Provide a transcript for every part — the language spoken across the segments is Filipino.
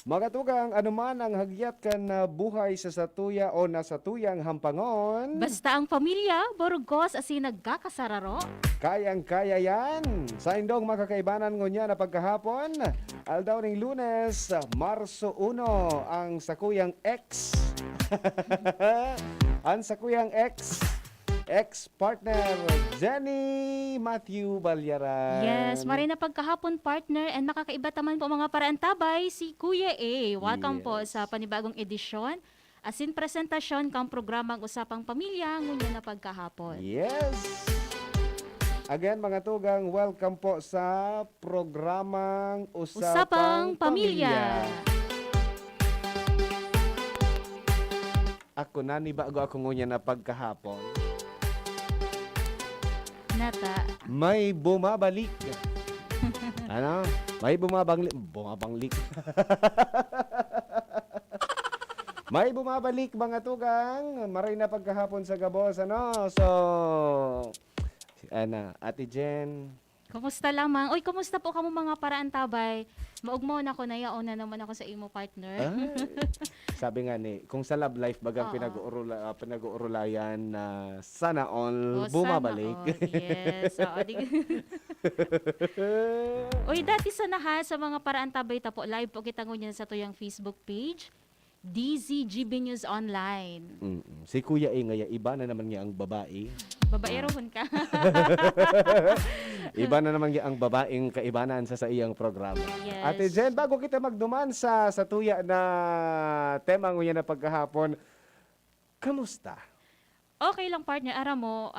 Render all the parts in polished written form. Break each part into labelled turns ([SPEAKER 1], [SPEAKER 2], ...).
[SPEAKER 1] Magatugang anuman ang hagyat kan na buhay sa satuya o nasa tuyang hampangon.
[SPEAKER 2] Basta ang pamilya, borugos asin nagkakasararo.
[SPEAKER 1] Kayang-kaya yan. Sa indong makakaibanan ngunya na pagkahapon, aldaw ning Lunes, Marso 1, ang sakuyang X. Ang sakuyang X. Ex-partner Jenny Matthew Balyaran.
[SPEAKER 2] Yes, maray na pagkahapon partner and makakaiba taman po mga paraantabay si Kuya A. Welcome po sa panibagong edisyon. Asin presentasyon kang programang Usapang Pamilya ngunya na pagkahapon.
[SPEAKER 1] Yes. Again, mga tugang, welcome po sa programang
[SPEAKER 2] Usapang Pamilya.
[SPEAKER 1] Ako na, ni bago ako ngunya na pagkahapon.
[SPEAKER 2] Nata.
[SPEAKER 1] May bumabalik. Ano? May bumabanglik. May bumabalik mga tugang. Maray na pagkahapon sa Gabos. Ano? So, Ate Jen.
[SPEAKER 2] Kumusta lamang? Oy, kumusta po kamo mga paraantabay? Maugmo na ko na yaon na naman ako sa imo partner.
[SPEAKER 1] Sabi nga ni, kung sa love life bagang pinag-uurulayan na sana all bumabalik.
[SPEAKER 2] Sana all. Yes. Oy, dati sa sa mga paraantabay ta po, live po kita ngunyan sa tuyang Facebook page. DZGB News Online.
[SPEAKER 1] Si Kuya A ngaya, iba na naman niya ang babae.
[SPEAKER 2] Babaerohon ka.
[SPEAKER 1] Iba na naman niya ang babaeng kaibanan sa iyang programa.
[SPEAKER 2] Yes.
[SPEAKER 1] Ate Jen, bago kita magduman sa tuya na tema ngayon na pagkahapon, kamusta?
[SPEAKER 2] Okay lang partner, ara mo,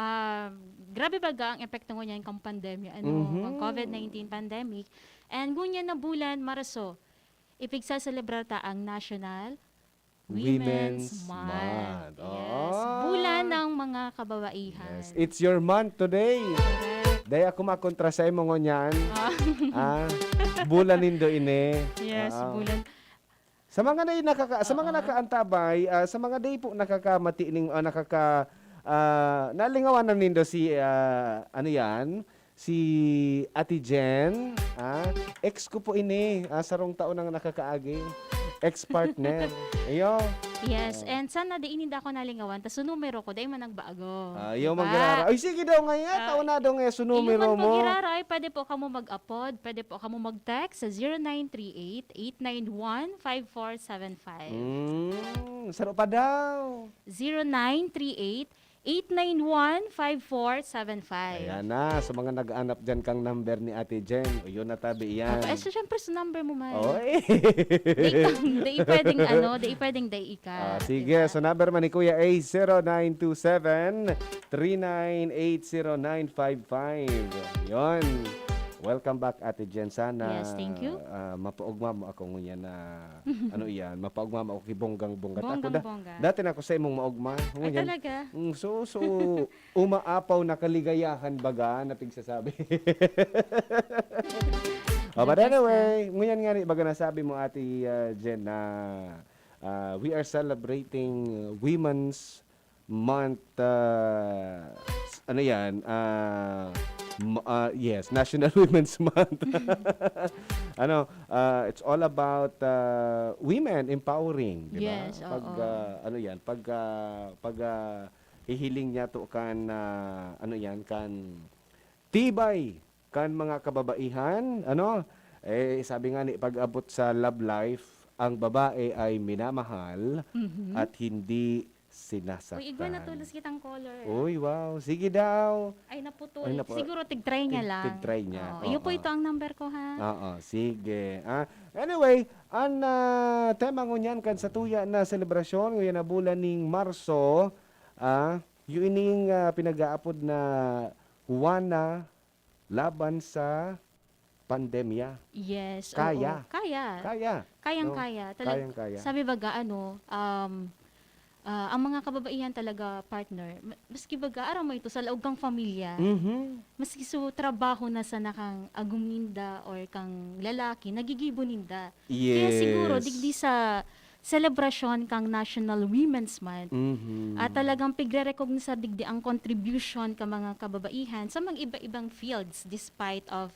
[SPEAKER 2] grabe baga ang epekto ngunyan kang pandemya, ang COVID-19 pandemic. And ngunyan na bulan, Marso, ipigsaselebrar ta ang National Women's Month. Yes. Bulan ng mga kababaihan.
[SPEAKER 1] Yes. It's your month today.
[SPEAKER 2] Correct.
[SPEAKER 1] Daya ako makontra sa imo ngunyan. Bulan nindo ini.
[SPEAKER 2] Yes, bulan.
[SPEAKER 1] Sa mga sa mga nakaantabay, sa mga day po nakakamati ning nalingawan ng nindo si ano yan? Si Ate Jen, ex ko po ini, sarong taon nang nakakaagi. Ex-partner. Ayo.
[SPEAKER 2] Yes, and sana di ininda ko nalingawan, tas numero ko, dahil man nagbago.
[SPEAKER 1] Ayaw mag-girara. Ay, sige daw ngayon. Taon na daw ngayon sa numero mo.
[SPEAKER 2] Iyo man mag-girara, pwede po kamo mag-upload, pwede po kamo mag-text sa 0938-891-5475.
[SPEAKER 1] Saro pa daw.
[SPEAKER 2] 0938-891-5475.
[SPEAKER 1] Ayan na, sa mga nag-aanap dyan kang number ni Ate Jen. O yun natabi yan.
[SPEAKER 2] So syempre sa number mo, May.
[SPEAKER 1] Oy.
[SPEAKER 2] Di pwedeng di pwedeng ika.
[SPEAKER 1] Sige, so number man ni Kuya A, 0927-3980-955. Yun. Welcome back, Ate Jen. Sana
[SPEAKER 2] Yes, thank you.
[SPEAKER 1] mapaugma mo ako ngunya na ano iyan, mapaugma mo ako kibonggang-bonggat.
[SPEAKER 2] Bonggang-bongga.
[SPEAKER 1] Dati na ako sa imong maugma.
[SPEAKER 2] Ay, talaga?
[SPEAKER 1] So, umaapaw na kaligayahan baga na pigsasabi. But anyway, ngayon nga baga nasabi mo, Ate Jen, na we are celebrating Women's Month. Ano yan? Yes, National Women's Month. It's all about women empowering, di ba?
[SPEAKER 2] Yes,
[SPEAKER 1] pag ihiling niya to kan kan tibay kan mga kababaihan, sabi nga ni pag-abot sa love life, ang babae ay minamahal at hindi sinasaktan.
[SPEAKER 2] Uy, igwa natulos kitang color.
[SPEAKER 1] Uy, wow. Sige daw.
[SPEAKER 2] Ay, naputol. Siguro tig-try niya lang.
[SPEAKER 1] Tig-try niya.
[SPEAKER 2] Iyo po ito ang number ko, ha?
[SPEAKER 1] Oo, sige. Anyway, ang tema ngunyan kan sa tuya na selebrasyon ngayon na bulan ning Marso, yun ining pinag-aapod na Juana laban sa pandemya.
[SPEAKER 2] Yes.
[SPEAKER 1] Kaya.
[SPEAKER 2] Oo. Kaya. Kayang-kaya.
[SPEAKER 1] Kayang-kaya.
[SPEAKER 2] Sabi baga, ang mga kababaihan talaga, partner, maski baga, aram mo ito sa laog kang pamilya, maski so trabaho na sa nakang aguminda or kang lalaki, nagigibuninda.
[SPEAKER 1] Yes.
[SPEAKER 2] Kaya siguro, digdi sa celebration kang National Women's Month, at talagang pigre-recognize sa digdi ang contribution ka mga kababaihan sa mga iba-ibang fields despite of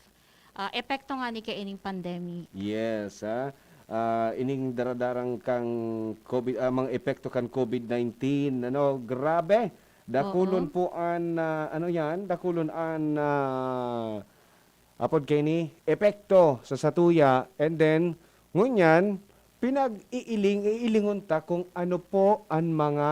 [SPEAKER 2] epekto nga ni kaining pandemic.
[SPEAKER 1] Yes, ining daradarang kang COVID, mga epekto kan COVID-19, ano, grabe. Dakulon
[SPEAKER 2] Oo.
[SPEAKER 1] po an, ano yan, dakulon an, apod kay ni, epekto sa satuya, and then, ngunyan, iilingon ta kung ano po ang mga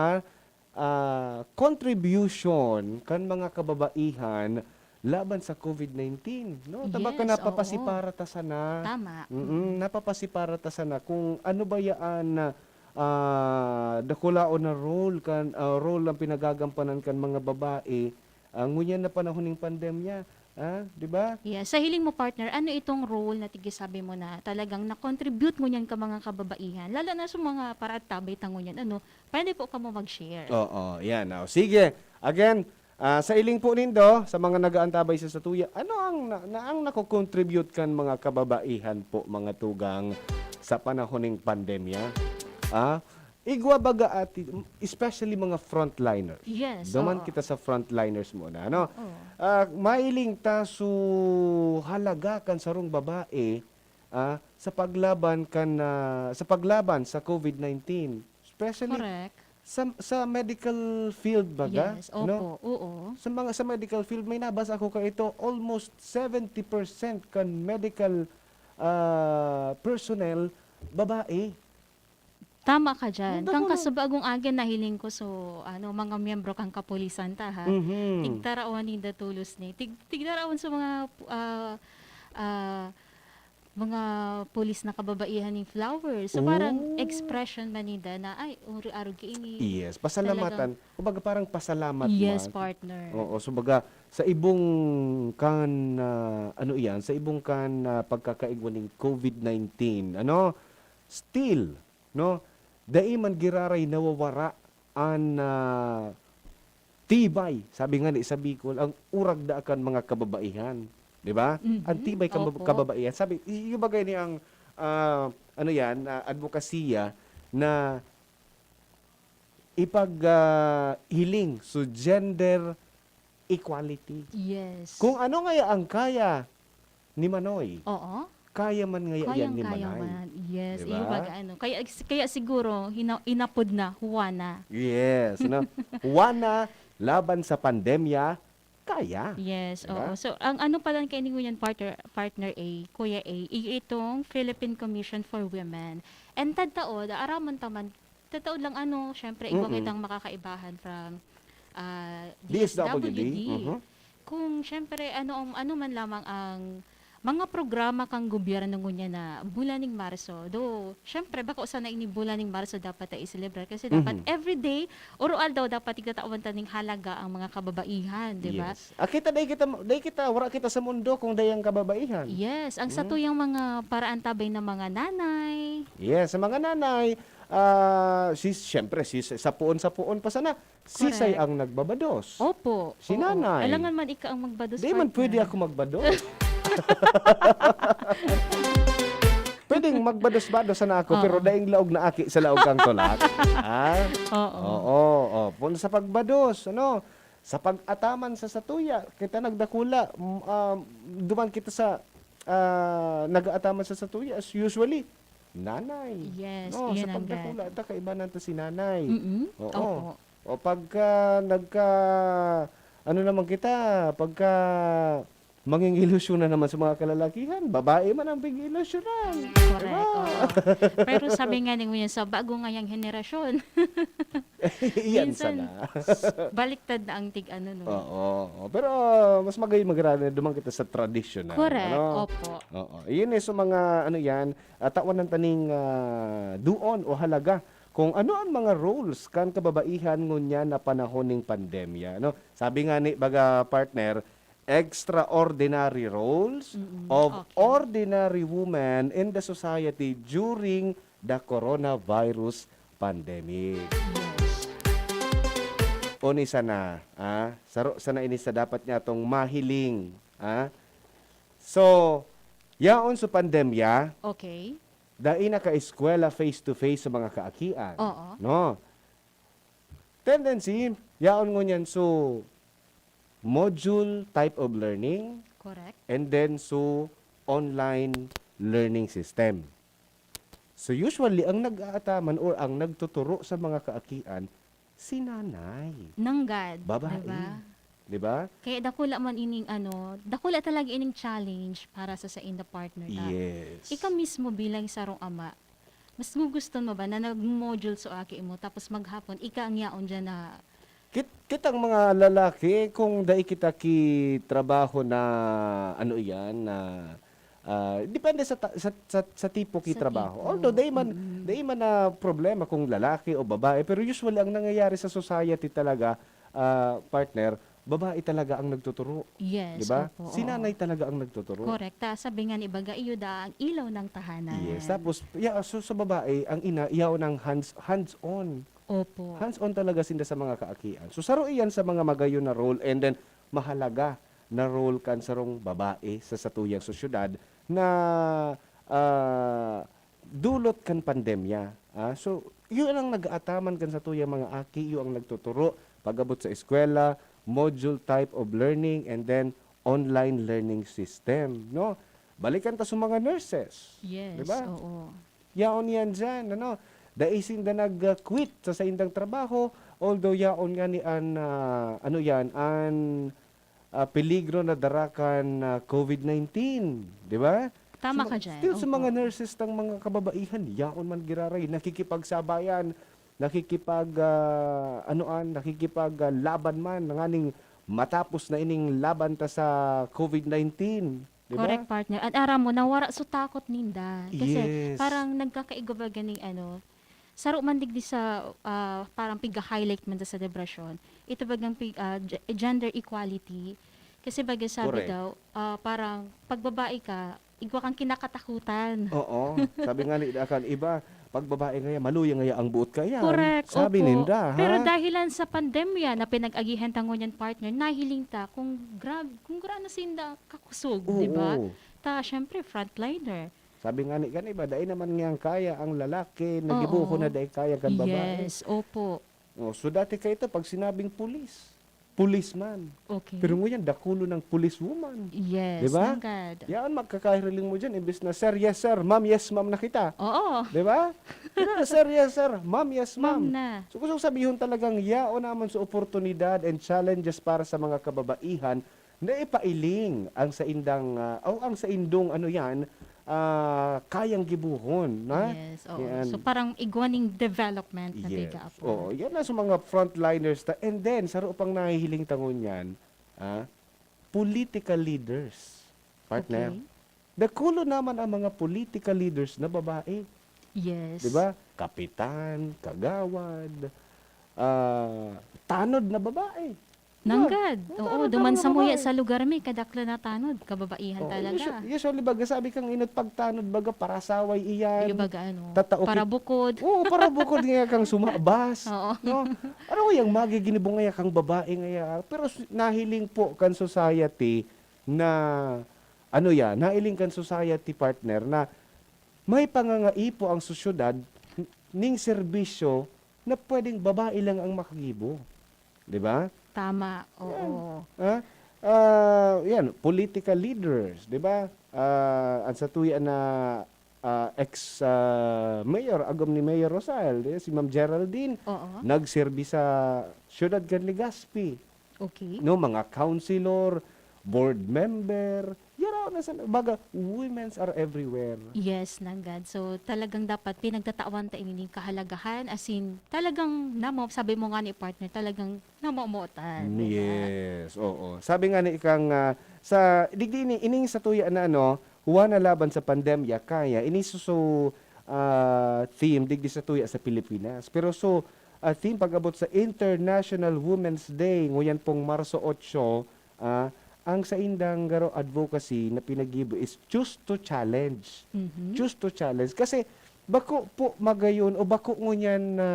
[SPEAKER 1] contribution kan mga kababaihan laban sa COVID-19. No? Tama ka
[SPEAKER 2] Yes, oo.
[SPEAKER 1] napapasipara ta sana.
[SPEAKER 2] Tama.
[SPEAKER 1] Napapasipara ta sana kung ano ba yaan dakulaon na role ang pinagagampanan kan mga babae ngunyan na panahon ng pandemya. Di ba?
[SPEAKER 2] Yeah, sa hiling mo partner, ano itong role na tigisabi mo na talagang na-contribute mo niyan ka mga kababaihan, lalo na sa mga para tabay tango niyan, ano, pwede po ka mo mag-share.
[SPEAKER 1] Oo, yan. Sige. Again, sa iling po nindo, sa mga nagaantabay sa satuya, ano ang nako-contribute kan mga kababaihan po, mga tugang, sa panahon ng pandemya? Igwa baga ati, especially mga frontliners.
[SPEAKER 2] Yes,
[SPEAKER 1] Duman
[SPEAKER 2] oo.
[SPEAKER 1] kita sa frontliners muna, ano?
[SPEAKER 2] Oo.
[SPEAKER 1] Mailing ta su halaga kan sarong babae sa paglaban sa COVID-19, especially
[SPEAKER 2] Correct.
[SPEAKER 1] sa medical field baga,
[SPEAKER 2] Yes,
[SPEAKER 1] no?
[SPEAKER 2] opo, oo.
[SPEAKER 1] Sa medical field may nabasa ako ka ito, almost 70% kan medical personnel babae.
[SPEAKER 2] Tama ka dyan.
[SPEAKER 1] Ang
[SPEAKER 2] Kang
[SPEAKER 1] dakulo.
[SPEAKER 2] kasabagong agen na hiling ko so ano mga miyembro kang kapulisan ta ha.
[SPEAKER 1] Mhm.
[SPEAKER 2] Tigtarawan ni datulos ni. Tigtarawan sa mga pulis na kababaihan ni flowers. So parang
[SPEAKER 1] Oh.
[SPEAKER 2] expression manida na ay uri arog ini.
[SPEAKER 1] Yes, pasalamatan. Kumbaga parang pasalamat
[SPEAKER 2] Yes,
[SPEAKER 1] man.
[SPEAKER 2] partner.
[SPEAKER 1] Oo, so baga sa ibong kan ano iyan, sa ibong kan pagkakaigwan ng COVID-19, ano, still, no, dai man giraray nawawara an tibay, sabi nga ni sa Bicol, ang urag da akan mga kababaihan, di ba? Ang tibay
[SPEAKER 2] Opo.
[SPEAKER 1] kababaihan. Sabi, yung bagay ni ang ano yan, advokasya na hiling so gender equality.
[SPEAKER 2] Yes.
[SPEAKER 1] Kung ano nga ang kaya ni Manoy,
[SPEAKER 2] Oo.
[SPEAKER 1] kaya man nga yan ni
[SPEAKER 2] Kayang-kaya
[SPEAKER 1] Manay.
[SPEAKER 2] man. Yes,
[SPEAKER 1] Diba?
[SPEAKER 2] iyo baga ano. Kaya siguro inapod na Juana.
[SPEAKER 1] Yes, no? Wana laban sa pandemya, kaya.
[SPEAKER 2] Yes,
[SPEAKER 1] Diba?
[SPEAKER 2] oo. So, ang ano pala kay ni Nguyen partner A, Kuya A, itong Philippine Commission for Women. And tadtaod, araman taman, tadtaod lang ano, syempre, igwa kitang makakaibahan from
[SPEAKER 1] DZGB.
[SPEAKER 2] DZGB. Kung syempre, ano man lamang ang mga programa kang gobyerno ngunya na bulaning Marso. Do, syempre, bako sana ini bulaning Marso dapat ay i-celebrate kasi dapat everyday, oral daw dapat igtatawan taning halaga ang mga kababaihan, di ba?
[SPEAKER 1] Yes. Wala kita sa mundo kung dayang kababaihan.
[SPEAKER 2] Yes, ang satuyang mga paraan tabay ng mga nanay.
[SPEAKER 1] Yes, sa mga nanay, siyempre, sa puon pa sana, sisay
[SPEAKER 2] Correct.
[SPEAKER 1] ang nagbabados.
[SPEAKER 2] Opo.
[SPEAKER 1] Si
[SPEAKER 2] oo.
[SPEAKER 1] nanay.
[SPEAKER 2] Alangan man ika ang magbados.
[SPEAKER 1] Di man
[SPEAKER 2] partner.
[SPEAKER 1] pwede ako magbados. Pwedeng magbados-bados na ako,
[SPEAKER 2] Oo.
[SPEAKER 1] pero daing laog na aki sa laog kang tulak.
[SPEAKER 2] Oo.
[SPEAKER 1] Oo. Puno sa pagbados, ano? Sa pag-ataman sa satuya, kita nagdakula, duman kita sa nag-aataman sa satuya, as usually, nanay.
[SPEAKER 2] Yes,
[SPEAKER 1] No,
[SPEAKER 2] yun
[SPEAKER 1] sa
[SPEAKER 2] ang
[SPEAKER 1] pagdakula, kaiba nato si nanay. Oo.
[SPEAKER 2] Opo.
[SPEAKER 1] O pagka ano naman kita, pagka mangingilusyon na naman sa mga kalalakihan, babae man ang big-ilusyonan.
[SPEAKER 2] Correct. Oo. Pero sabi nga ninyo yan, sa bago ngayang henerasyon,
[SPEAKER 1] Iyan
[SPEAKER 2] minsan,
[SPEAKER 1] sana.
[SPEAKER 2] baliktad na ang tig ano no.
[SPEAKER 1] Oo. Pero mas maganda na duman kita sa traditional.
[SPEAKER 2] Correct.
[SPEAKER 1] Ano?
[SPEAKER 2] Opo.
[SPEAKER 1] Oo. Iyon sa mga ano yan, tawan ng taning duon o halaga kung ano ang mga roles kan kababaihan ngunya na panahon ng pandemya. No? Sabi nga ni baga partner, extraordinary roles of
[SPEAKER 2] Okay.
[SPEAKER 1] ordinary women in the society during the coronavirus pandemic.
[SPEAKER 2] Yes.
[SPEAKER 1] Uni sana, sana ini sa dapat niya tong mahiling. So, yaon sa pandemya,
[SPEAKER 2] Okay.
[SPEAKER 1] dai na ka-eskwela face-to-face sa mga kaakian.
[SPEAKER 2] Oo.
[SPEAKER 1] No? Tendency, yaon ngo niyan so module type of learning
[SPEAKER 2] Correct.
[SPEAKER 1] and then so online learning system. So usually ang nag-aataman or ang nagtuturo sa mga kaakian si nanay,
[SPEAKER 2] Nanggad,
[SPEAKER 1] babae,
[SPEAKER 2] diba?
[SPEAKER 1] 'di ba?
[SPEAKER 2] Kaya dakula man ining dakula talaga ining challenge para sa inda partner ta.
[SPEAKER 1] Yes.
[SPEAKER 2] Ikaw mismo bilang sarong ama, mas gusto mo ba na nag-module so aki mo tapos maghapon ika ang yaon dyan na
[SPEAKER 1] Kitang mga lalaki kung dai kita ki trabaho na ano iyan na depende sa tipo ki
[SPEAKER 2] sa
[SPEAKER 1] trabaho.
[SPEAKER 2] tipo.
[SPEAKER 1] Although dai man na problema kung lalaki o babae, pero usually ang nangyayari sa society talaga, partner, babae talaga ang nagtuturo, 'di
[SPEAKER 2] Yes,
[SPEAKER 1] ba?
[SPEAKER 2] opo.
[SPEAKER 1] Si
[SPEAKER 2] Oo.
[SPEAKER 1] nanay talaga ang nagtuturo.
[SPEAKER 2] Correct. Sabi nga ni Baga, iyo da ang ilaw ng tahanan.
[SPEAKER 1] Yes, tapos so sa babae ang ina iyaw ng hands-on.
[SPEAKER 2] Opo.
[SPEAKER 1] Hands-on talaga sinda sa mga kaakian. So saro iyan sa mga magayon na role, and then mahalaga na role kan sarong babae sa satuyang sosyudad na dulot kan pandemya. So yun ang nag-aataman kan sa tuyang mga aki, yun ang nagtuturo pag-abot sa eskwela, module type of learning, and then online learning system, no? Balikan ta sa mga nurses.
[SPEAKER 2] Yes,
[SPEAKER 1] Diba?
[SPEAKER 2] oo.
[SPEAKER 1] Yaon yan dyan, ano? Daising na nag-quit sa indang trabaho, although yaon nga ni an, peligro na darakan na COVID-19, di ba?
[SPEAKER 2] Tama ka dyan.
[SPEAKER 1] Still sa
[SPEAKER 2] Opo.
[SPEAKER 1] mga nurses tang mga kababaihan, yaon man giraray, nakikipagsabayan, nakikipaglaban man, nanganing matapos na ining laban ta sa COVID-19, di ba?
[SPEAKER 2] Correct, partner. At aram mo, nawara so takot ninda. Kasi
[SPEAKER 1] Yes.
[SPEAKER 2] parang nagkakaigo ba ganing saro man digdi sa parang piga-highlight man sa celebration. Ito bagang gender equality. Kasi baga sabi
[SPEAKER 1] Correct.
[SPEAKER 2] daw, parang pagbabae ka, igwa kang kinakatakutan.
[SPEAKER 1] Oo. Sabi nga ni akan iba, pag babae ngaya, maluya ngaya ang buot kaya.
[SPEAKER 2] Correct,
[SPEAKER 1] Sabi
[SPEAKER 2] opo.
[SPEAKER 1] ninda, ha?
[SPEAKER 2] Pero dahilan sa pandemya na pinag-agihan tangon yan partner, nahiling ta kung grano sinda kakusog,
[SPEAKER 1] Oo.
[SPEAKER 2] di ba? Ta, syempre, frontliner.
[SPEAKER 1] Sabi nga ni iba, dahil naman ngayang kaya ang lalaki, nagibuho
[SPEAKER 2] Oo.
[SPEAKER 1] na dahil kaya kan babae.
[SPEAKER 2] Yes, opo.
[SPEAKER 1] Oh, so dati kayo ito, pag sinabing policeman.
[SPEAKER 2] Okay.
[SPEAKER 1] Pero ngayon, dakulo ng policewoman.
[SPEAKER 2] Yes,
[SPEAKER 1] Diba?
[SPEAKER 2] nanggad.
[SPEAKER 1] Yan, magkakahiling mo dyan, imbis na, sir, yes, sir, ma'am, yes, ma'am na kita.
[SPEAKER 2] Oo,
[SPEAKER 1] Di ba? Sir, yes, sir, ma'am, yes,
[SPEAKER 2] ma'am
[SPEAKER 1] ma'am.
[SPEAKER 2] na.
[SPEAKER 1] So gusto kong sabihin talagang yao naman sa oportunidad and challenges para sa mga kababaihan na ipailing ang sa indang ang sa indong kayang gibuhon, na?
[SPEAKER 2] Yes, oo.
[SPEAKER 1] Yan.
[SPEAKER 2] So parang igwaning development na
[SPEAKER 1] Yes.
[SPEAKER 2] biga po.
[SPEAKER 1] Oo, yan na sa mga frontliners and then saro pang nahihiling tangon yan, political leaders. Partner.
[SPEAKER 2] Okay.
[SPEAKER 1] Dakulo naman ang mga political leaders na babae.
[SPEAKER 2] Yes.
[SPEAKER 1] 'Di ba? Kapitan, kagawad, tanod na babae.
[SPEAKER 2] Nanggad. Oo,
[SPEAKER 1] Tanod
[SPEAKER 2] duman
[SPEAKER 1] na
[SPEAKER 2] sa muya
[SPEAKER 1] babae.
[SPEAKER 2] sa lugar mi kadakla na tanod, kababaihan
[SPEAKER 1] Oo,
[SPEAKER 2] talaga.
[SPEAKER 1] usually baga sabi kang inot pagtanod baga parasaway iyan.
[SPEAKER 2] Yung baga
[SPEAKER 1] Tataokit.
[SPEAKER 2] para bukod.
[SPEAKER 1] Oo, para bukod nga kang sumabas.
[SPEAKER 2] Oo.
[SPEAKER 1] No? Ano yung magiginibong nga kang babae nga. Pero nahiling po kan society na nahiling kan society partner na may pangangaipo ang sosyudad ning serbisyo na pwedeng babae lang ang makagibo. 'Di ba?
[SPEAKER 2] Tama. Oo.
[SPEAKER 1] Yan, political leaders, 'di ba? Ang satuyan na ex-mayor agam ni Mayor Rosal, si Ma'am Geraldine,
[SPEAKER 2] Oo.
[SPEAKER 1] nagserbi sa Ciudad can Legazpi.
[SPEAKER 2] Okay.
[SPEAKER 1] No, mga councilor, board member, na sa baga, women's are everywhere.
[SPEAKER 2] Yes, nanggad. So, talagang dapat pinagtatawan ta ini kahalagahan as in talagang sabi mo nga ni partner, talagang namomotan. diba?
[SPEAKER 1] Yes, oo. Sabi nga ni ikang sa digdi ining sa tuya na huwa na laban sa pandemya kaya inisuso theme digdi sa tuya sa Pilipinas. Pero theme pag-abot sa International Women's Day nguyan pong Marso 8, ang sa indang garo advocacy na pinagibo is choose to challenge.
[SPEAKER 2] Mhm.
[SPEAKER 1] Choose to challenge. Kasi bako po magayon o bako ngunyan na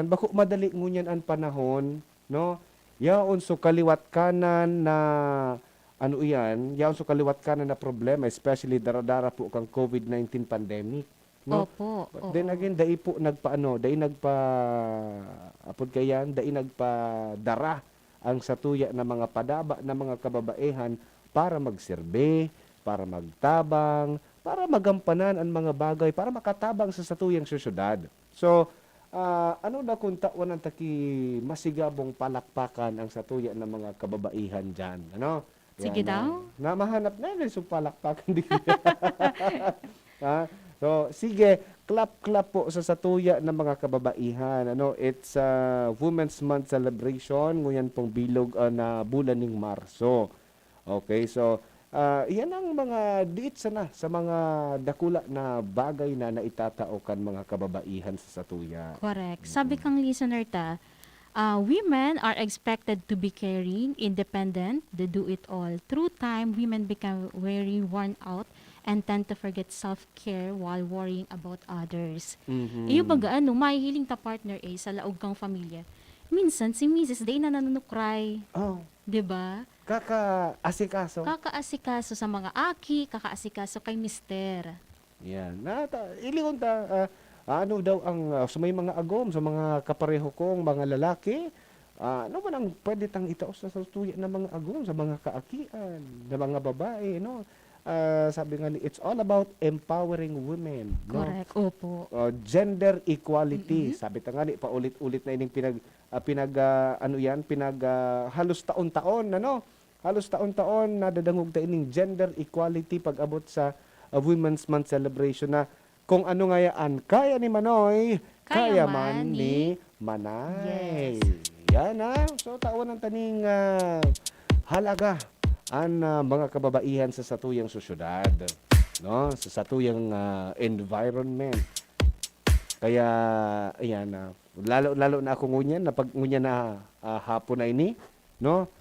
[SPEAKER 1] bako madali ngunyan ang panahon, no? Yaon so kaliwat kanan na yaon so kaliwat kanan na problema, especially daradara po kang COVID-19 pandemic, no?
[SPEAKER 2] Opo.
[SPEAKER 1] But
[SPEAKER 2] Oo.
[SPEAKER 1] then again, dai nagpadara ang satuya na mga padaba na mga kababaihan para magserbe, para magtabang, para magampanan ang mga bagay, para makatabang sa satuyang syudad. So, ano na kung tawan ang taki masigabong palakpakan ang satuya ng mga kababaihan dyan? Ano?
[SPEAKER 2] Sige daw.
[SPEAKER 1] Na mahanap na yun yung palakpakan din. Ha? So, sige, clap-clap po sa satuya ng mga kababaihan. Ano, it's Women's Month celebration, nguyan pong bilog na bulan ng Marso. Okay, so yan ang mga diit sana sa mga dakula na bagay na naitatao kan mga kababaihan sa satuya.
[SPEAKER 2] Correct. Sabi kang listener ta, women are expected to be caring, independent, they do it all. Through time, women become very worn out and tend to forget self-care while worrying about others. Iyo baga ano, mahihiling ta partner sa laog kang pamilya. Minsan si Mrs. Day na nanunukray.
[SPEAKER 1] Oh,
[SPEAKER 2] 'Di ba?
[SPEAKER 1] kaka-asikaso.
[SPEAKER 2] Kakaasikaso sa mga aki, kakaasikaso kay mister.
[SPEAKER 1] Yan. Ilingon ta, ano daw ang sa may mga agom, sa mga kapareho kong mga lalaki, ano man ang pwede tang itaos sa tuya ng mga agom, sa mga kaakian, ng mga babae, no? Sabi nga ni, it's all about empowering women, no?
[SPEAKER 2] Correct. Opo.
[SPEAKER 1] Gender equality. Sabi ta nga ni, paulit-ulit na ining halos taon-taon, ano? Halos taon-taon nadadangog ta ining gender equality pag-abot sa Women's Month celebration na kung ano nga yaan, kaya ni Manoy, kaya man ni Manay.
[SPEAKER 2] Yes.
[SPEAKER 1] Yan So taon ng taning halaga ang mga kababaihan sa satuyang sosyudad, no? Sa satuyang environment. Kaya ayan lalo na ako ngunyan na pag ngunyan na hapon na ini, no?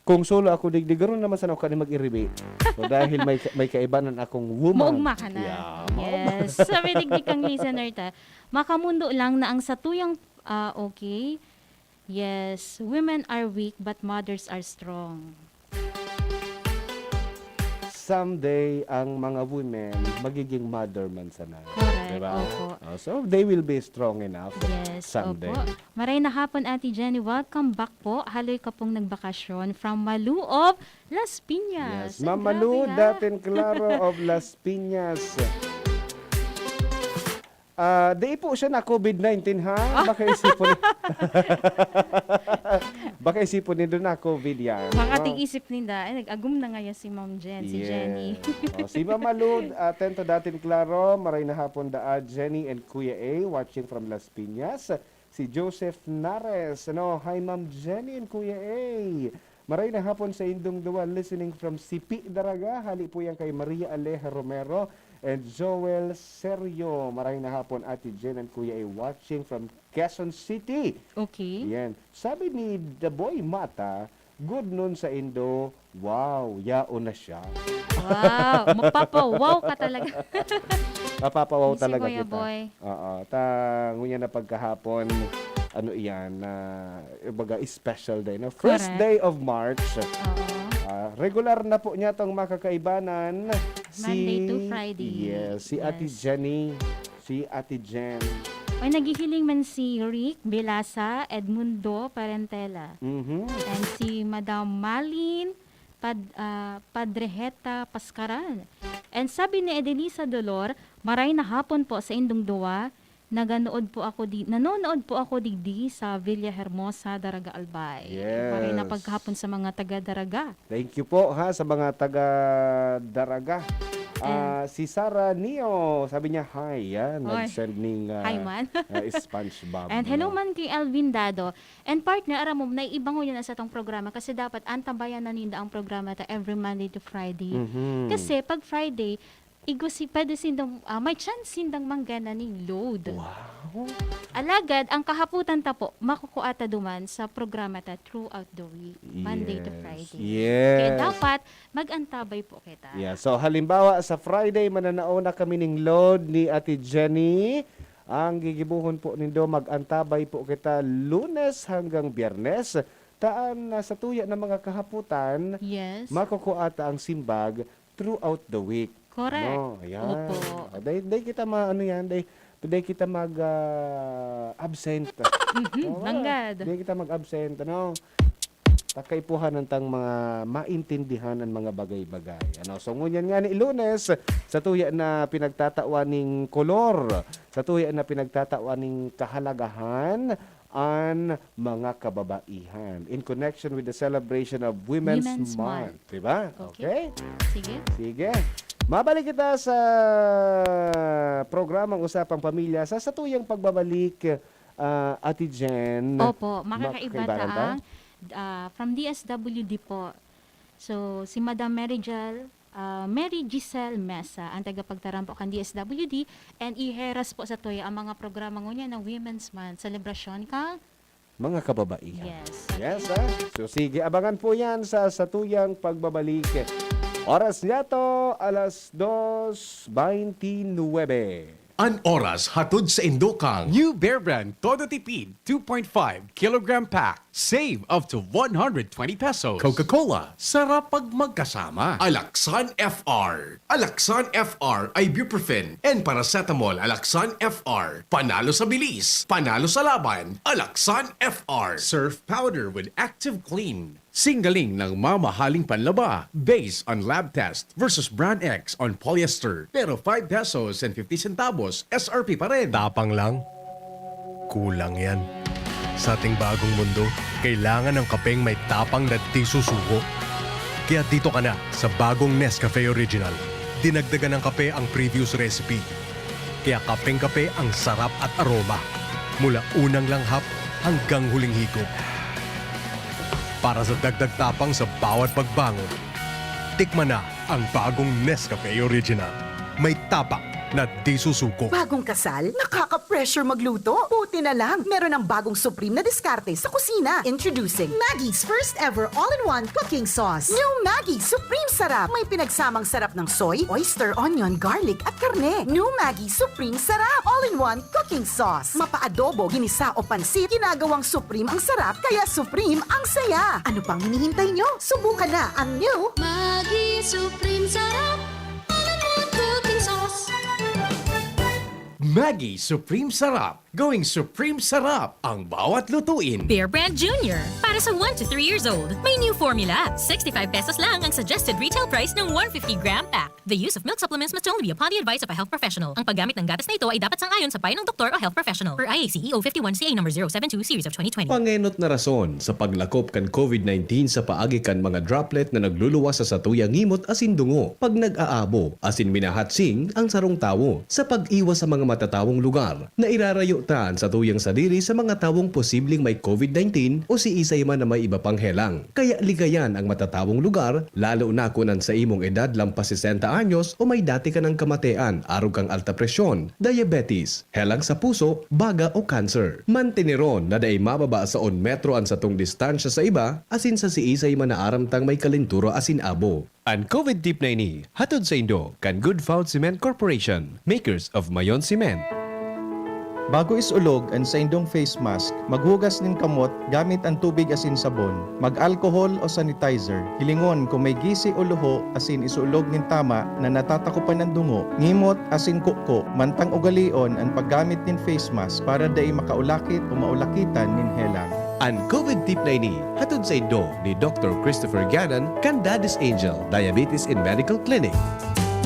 [SPEAKER 1] Kung solo ako digdigaron naman sa ako mag-iribi. So dahil may kaibanan akong woman.
[SPEAKER 2] Maugma ka na.
[SPEAKER 1] Yeah,
[SPEAKER 2] Yes. Sabi digdig kang listener ta, makamundo lang na ang satuyang okay. Yes, women are weak but mothers are strong.
[SPEAKER 1] Someday ang mga women magiging mother man sana.
[SPEAKER 2] Correct.
[SPEAKER 1] Diba?
[SPEAKER 2] Opo.
[SPEAKER 1] So they will be strong enough
[SPEAKER 2] Yes,
[SPEAKER 1] someday.
[SPEAKER 2] opo. Maray na hapon, Ate Jenny. Welcome back po. Haloy ka pong nagbakasyon from Malu of Las Piñas.
[SPEAKER 1] Yes, Ma'am Malu,
[SPEAKER 2] Grabe,
[SPEAKER 1] datin Claro of Las Piñas. Di po siya na COVID-19 ha? Baka isipon baka isipon niyo na COVID yan.
[SPEAKER 2] Makating isip ninda, nag-agum na ngayon si Ma'am Jen, si Jenny.
[SPEAKER 1] Si Ma'am Malu, atento datin Claro, maray na hapon da Jenny and Kuya A watching from Las Piñas. Si Joseph Nares, hi Ma'am Jenny and Kuya A. Maray na hapon sa indong duwa listening from Sipi Daraga. Hali po yan kay Maria Aleja Romero and Joel Sergio. Maray na hapon Ate Jen and Kuya A watching from Quezon City.
[SPEAKER 2] Okay.
[SPEAKER 1] Yan. Sabi ni The Boy Mata, good nun sa Indo. Wow, yao na siya.
[SPEAKER 2] Wow, mapapawaw ka talaga.
[SPEAKER 1] Mapapawaw
[SPEAKER 2] Si
[SPEAKER 1] talaga
[SPEAKER 2] Kuya
[SPEAKER 1] kita.
[SPEAKER 2] Boy.
[SPEAKER 1] Oo. Ngunya na pagkahapon, ano iyan, baga special day. No? First
[SPEAKER 2] Correct.
[SPEAKER 1] day of March.
[SPEAKER 2] Oo.
[SPEAKER 1] Regular na po niya itong makakaibanan.
[SPEAKER 2] Monday to Friday.
[SPEAKER 1] Yes, si Ate
[SPEAKER 2] Yes.
[SPEAKER 1] Jenny, si Ate Jen.
[SPEAKER 2] Ay, naghihiling man si Rick Belasa, Edmundo Parentela. And si Madam Malin Padreheta Pascaran. And sabi ni Edelisa Dolor, maray na hapon po sa Indong Duwa, nanonood po ako digdi sa Villa Hermosa, Daraga Albay.
[SPEAKER 1] Yes.
[SPEAKER 2] Maray na pagkahapon sa mga taga-Daraga.
[SPEAKER 1] Thank you po sa mga taga-Daraga. Si Sarah Neo, sabi niya, hi. Yan,
[SPEAKER 2] Oy.
[SPEAKER 1] nag-send ning
[SPEAKER 2] Hi man.
[SPEAKER 1] SpongeBob.
[SPEAKER 2] And hello man kay Alvin Dado. And partner, aram mo, naiibang yun na sa tong programa kasi dapat antabayan na ninda ang programa ta every Monday to Friday. Kasi pag Friday, pwede sindang, may chance sindang manggana ning load.
[SPEAKER 1] Wow.
[SPEAKER 2] Alagad, ang kahaputan ta po, makukuata duman sa programa ta throughout the week, Monday to
[SPEAKER 1] Yes.
[SPEAKER 2] Friday.
[SPEAKER 1] Yes.
[SPEAKER 2] Kaya dapat mag-antabay po kita.
[SPEAKER 1] Yeah. So halimbawa sa Friday mananao na kami ning load ni Ate Jenny. Ang gigibuhon po nindo mag-antabay po kita Lunes hanggang Biyernes. Taan sa tuya ng mga kahaputan,
[SPEAKER 2] Yes.
[SPEAKER 1] makukuata ang simbag throughout the week.
[SPEAKER 2] Correct.
[SPEAKER 1] No, ayan.
[SPEAKER 2] Opo.
[SPEAKER 1] Day kita day kita mag absent.
[SPEAKER 2] Nanggad.
[SPEAKER 1] Day kita mag-absent, ano? takaypuhan tang mga maintindihan ang mga bagay-bagay. Ano, so ngunyan nga ni Lunes sa tuya na pinagtatawaning kolor, sa tuya na pinagtatawaning kahalagahan ang mga kababaihan in connection with the celebration of Women's Month. Diba? Okay?
[SPEAKER 2] Sige.
[SPEAKER 1] Sige. Mabalik kita sa programang Usapang Pamilya sa satuyang pagbabalik, Ate Jen.
[SPEAKER 2] Opo, makakaiba
[SPEAKER 1] Makakaibaran ta?
[SPEAKER 2] taang from DSWD po. So, si Madam Mary Giselle Mesa, ang tagapagtarampo kan DSWD, and iheras po sa tuya ang mga programa niya ng Women's Month celebration ka.
[SPEAKER 1] Mga kababaihan.
[SPEAKER 2] Yes.
[SPEAKER 1] Yes, ha? So sige, abangan po yan sa satuyang pagbabalik. Oras niya to, alas 2:29.
[SPEAKER 3] An oras hatod sa Indokang. New Bear Brand Todo Tipid 2.5 kilogram pack. Save up to 120 pesos. Coca-Cola. Sarap pag magkasama. Alaksan FR. Alaksan FR ibuprofen and paracetamol. Alaksan FR. Panalo sa bilis. Panalo sa laban. Alaksan FR. Surf powder with active clean. Singgaling ng mamahaling panlaba based on lab test versus brand X on polyester. Pero 5 pesos and 50 centavos SRP pa rin.
[SPEAKER 4] Tapang lang? Kulang yan. Sa ating bagong mundo, kailangan ng kapeng may tapang na di susuko. Kaya dito ka na sa bagong Nescafe Original. Dinagdagan ng kape ang previous recipe. Kaya kapeng-kape ang sarap at aroma. Mula unang langhap hanggang huling higop. Para sa dagdag tapang sa bawat pagbangon, tikman na ang bagong Nescafe Original. May tapak na di susuko.
[SPEAKER 5] Bagong kasal? Nakaka-pressure magluto? Buti na lang, meron ng bagong supreme na diskarte sa kusina. Introducing Maggie's first ever all-in-one cooking sauce. New Maggie Supreme Sarap. May pinagsamang sarap ng soy, oyster, onion, garlic at karne. New Maggie Supreme Sarap. All-in-one cooking sauce. Mapa-adobo, ginisa o pansit, ginagawang supreme ang sarap, kaya supreme ang saya. Ano pang hinihintay nyo? Subukan na ang new
[SPEAKER 6] Maggi Supreme Sarap, all-in-one cooking sauce.
[SPEAKER 3] Maggie Supreme Sarap. Going Supreme Sarap ang bawat lutuin.
[SPEAKER 7] Bear Brand Junior. Para sa 1 to 3 years old, may new formula. 65 pesos lang ang suggested retail price ng 150-gram pack. The use of milk supplements must only be upon the advice of a health professional. Ang paggamit ng gatas na ito ay dapat sangayon sa payo ng doktor o health professional. Per IACEO 51CA No. 072 Series of 2020.
[SPEAKER 8] Pangenot na rason sa paglakop kan COVID-19 sa paagi kan mga droplet na nagluluwas sa satuyang ngimot asin dungo. Pag nag-aabo, asin minahatsing ang sarong tawo sa pag-iwas sa mga matatawong lugar na irarayo tan sa tuyang sadiri sa mga tawong posibleng may COVID-19 o si isay man na may iba pang helang. Kaya ligayan ang matatawong lugar, lalo na kunan sa imong edad lampas 60 anyos o may dati ka ng kamatean, arog kang alta presyon, diabetes, helang sa puso, baga o cancer. Mantineron na day mababa sa 1 metro an satong distansya sa iba, asin sa si isay man na aramtang may kalinturo asin abo. Ang COVID Deep 90, hatod sa Indo, kan Good Found Cement Corporation, makers of Mayon Cement.
[SPEAKER 9] Bago isulog ang sa indong face mask, maghugas nin kamot gamit ang tubig asin sabon, mag-alcohol o sanitizer. Hilingon kung may gisi o luho asin isulog nin tama na natatakupan ng dungo, ngimot asin kuko, mantang ugalion ang paggamit nin face mask para dai makaulakit o maulakitan nin helang.
[SPEAKER 8] Ang COVID Deep 90, hatod sa Indo ni Dr. Christopher Gannon, kan Daddy's Angel Diabetes and Medical Clinic.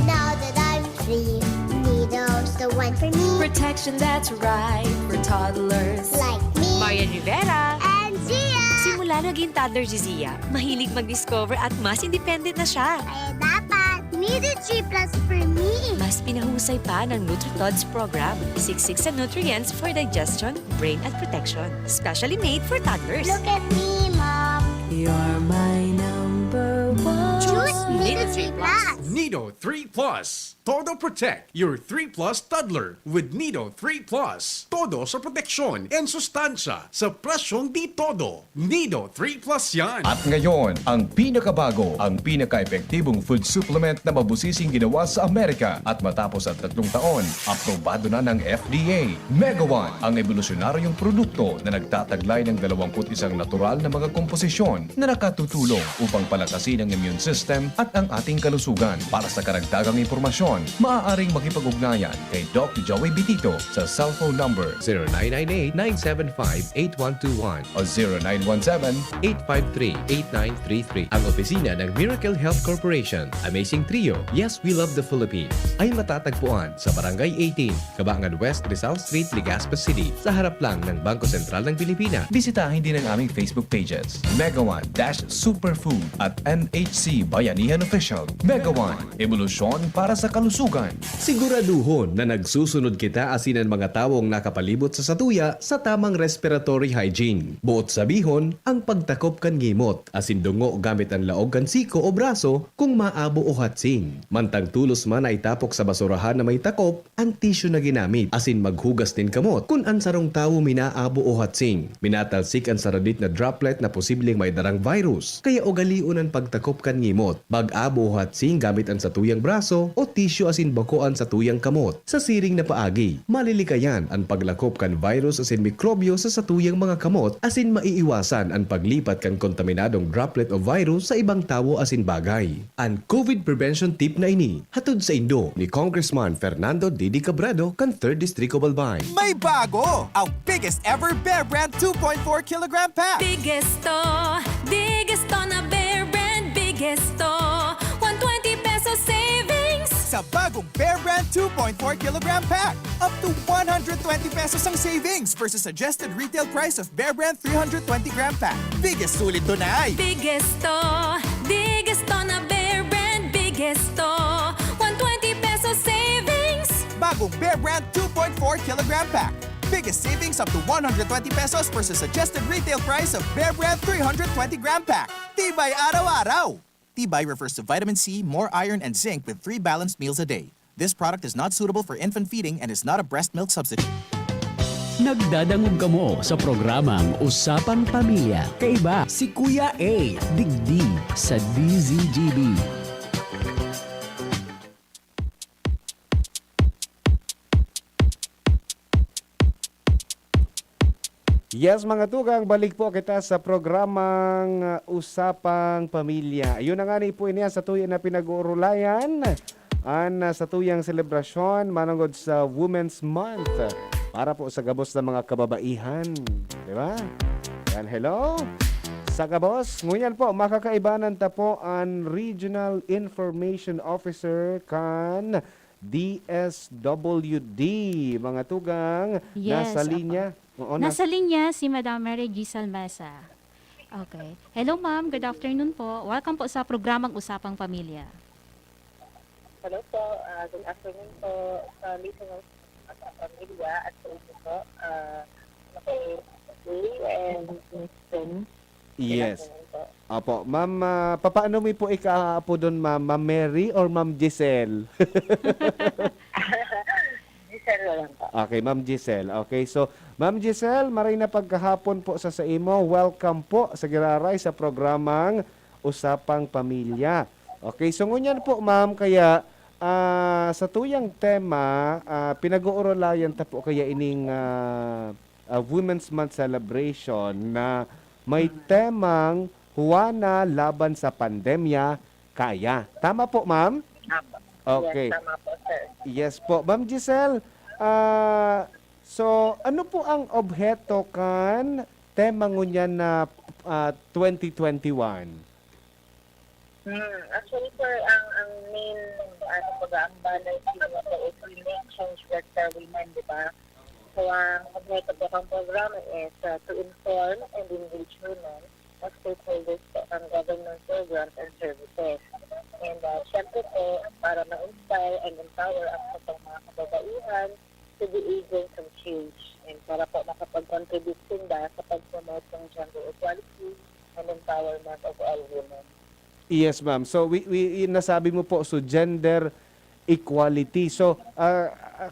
[SPEAKER 6] Now that I'm free, Nido's the one for me.
[SPEAKER 10] Protection that's right for toddlers.
[SPEAKER 6] Like me
[SPEAKER 10] Marian Rivera.
[SPEAKER 6] and Zia.
[SPEAKER 10] Simula naging toddler si Zia, mahilig mag-discover at mas independent na siya.
[SPEAKER 6] Kaya dapat, Nido G Plus for me.
[SPEAKER 10] Mas pinahusay pa ng NutriTods program. Siksik sa nutrients for digestion, brain at protection. Specially made for toddlers.
[SPEAKER 6] Look at me, Mom.
[SPEAKER 10] You're my number one.
[SPEAKER 6] Choose Nido G Plus.
[SPEAKER 3] Nido 3 Plus. Todo protect your 3 Plus toddler with Nido 3 Plus. Todo sa proteksyon and sustansya sa presyong di todo. Nido 3 Plus yan.
[SPEAKER 11] At ngayon, ang pinakabago, ang pinaka-epektibong food supplement na mabusising ginawa sa Amerika at matapos ang 3 taon, aprobado na ng FDA. Mega One, ang evolusyonaryong produkto na nagtataglay ng 21 natural na mga komposisyon na nakatutulong upang palakasin ang immune system at ang ating kalusugan. Para sa karagdagang impormasyon, maaaring makipag-ugnayan kay Doc Joey Bitito sa cellphone number
[SPEAKER 8] 0998-975-8121
[SPEAKER 11] o
[SPEAKER 8] 0917-853-8933. Ang opisina ng Miracle Health Corporation, Amazing Trio, Yes, We Love the Philippines, ay matatagpuan sa Barangay 18, Cabangan West, Rizal Street, Legazpi City, sa harap lang ng Bangko Sentral ng Pilipinas.
[SPEAKER 11] Bisitahin din ang aming Facebook pages, Mega One Superfood at NHC Bayanihan Official. Mega One, ebolusyon para sa kalusugan.
[SPEAKER 8] Siguraduhon na nagsusunod kita asinan mga tawong nakapalibot sa satuya sa tamang respiratory hygiene. Buot sabihon, ang pagtakop kan ngimot, asin dungo gamit ang laog kan siko o braso kung maabo o hatsing. Mantang tulos man ay tapok sa basurahan na may takop, ang tissue na ginamit, asin maghugas din kamot kung ang sarong tawo minaabo o hatsing. Minatalsik ang saradit na droplet na posibleng may darang virus. Kaya ugaliun ang pagtakop kan ngimot. Bag-abo o hatsing gamit ang satuyang braso o tissue asin bakoan sa tuyang kamot. Sa siring na paagi, malilikayan ang paglakop kan virus asin mikrobyo sa satuyang mga kamot asin maiiwasan ang paglipat kan kontaminadong droplet o virus sa ibang tawo asin bagay. Ang COVID prevention tip na ini, hatod sa Indo ni Congressman Fernando Didi Cabrado kan 3rd District of Albay.
[SPEAKER 12] May bago! Ang biggest ever Bear Brand 2.4 kilogram pack!
[SPEAKER 7] Biggest to na Bear Brand, biggest to. 120 pesos savings.
[SPEAKER 12] Sa bagong Bear Brand 2.4 kilogram pack, up to 120 pesos ang savings versus suggested retail price of Bear Brand 320 gram pack. Biggest sulit doon ay
[SPEAKER 7] Biggest to na Bear Brand, biggest to. 120 pesos savings.
[SPEAKER 12] bagong Bear Brand 2.4 kilogram pack. Biggest savings up to 120 pesos versus suggested retail price of Bear Brand 320 gram pack. Tibay araw-araw! Tibay refers to vitamin C, more iron, and zinc with 3 balanced meals a day. This product is not suitable for infant feeding and is not a breast milk substitute.
[SPEAKER 13] Nagdadangog kamo sa programang Usapang Pamilya. Kaiba si Kuya A, digdi sa DZGB.
[SPEAKER 1] Yes, mga tugang, balik po kita sa programang Usapang Pamilya. Yun na nga ni po niya sa tuyang na pinag-uurulayan sa tuyang selebrasyon manungod sa Women's Month para po sa gabos ng mga kababaihan. Di ba? Yan, hello? Sa gabos, ngunyan po, makakaibanan ta po ang Regional Information Officer kan DSWD. Mga tugang,
[SPEAKER 2] Yes,
[SPEAKER 1] nasa linya. Oo,
[SPEAKER 2] Nasa linya si Madam Mary Giselle Mesa. Okay. Hello ma'am, good afternoon po. Welcome po sa programang Usapang Pamilya.
[SPEAKER 14] Hello po, good afternoon po sa listeners at pamilya at sa inyo po. Okay, and Winston.
[SPEAKER 1] Yes. Apo, ma'am, papaano mo po ikaapo doon, ma'am? Ma'am Mary or ma'am Giselle?
[SPEAKER 14] Giselle lang po.
[SPEAKER 1] Okay, ma'am Giselle. Okay, so ma'am Giselle, maray na pagkahapon po sa imo. Welcome po sa Giraray sa programang Usapang Pamilya. Okay, so ngunyan po ma'am, kaya sa tuyang tema, pinag-uurulayan ta po kaya ining Women's Month celebration na may temang Juana laban sa pandemya, kaya. Tama po, ma'am? Okay.
[SPEAKER 14] Yes, tama po, sir.
[SPEAKER 1] Yes po. Ma'am Giselle, so ano po ang obheto kan tema ngunyan na 2021?
[SPEAKER 14] Actually, sir, ang main ang balay sila po is we make change work for women, di ba? So, ang objeto po ng programa is to inform and engage women as stakeholders po ang government programs and services. And syempre po, para ma-inspire and empower ang katong mga kababaihan to be able to change. And para po makapag-contribute sila sa pag-promote ng gender equality and empowerment of all women.
[SPEAKER 1] Yes, ma'am. So, we nasabi mo po, so gender equality. So,